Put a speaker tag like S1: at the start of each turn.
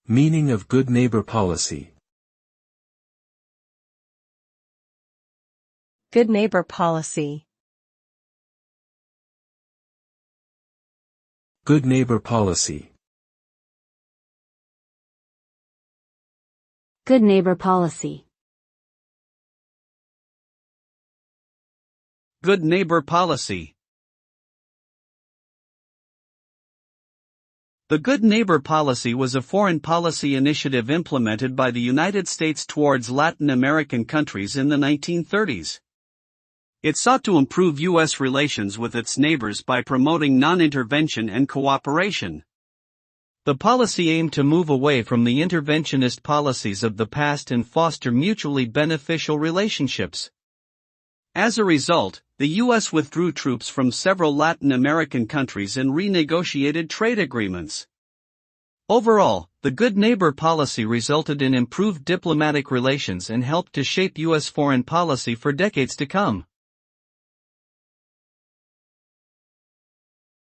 S1: Meaning of good neighbor policy.
S2: Good neighbor policy.
S1: Good neighbor policy.
S3: Good neighbor policy.
S4: Good neighbor policy. The Good Neighbor Policy was a foreign policy initiative implemented by the United States towards Latin American countries in the 1930s. It sought to improve U.S. relations with its neighbors by promoting non-intervention and cooperation. The policy aimed to move away from the interventionist policies of the past and foster mutually beneficial relationships. As a result, the U.S. withdrew troops from several Latin American countries and renegotiated trade agreements. Overall, the Good Neighbor Policy resulted in improved diplomatic relations and helped to shape U.S. foreign policy for decades to come.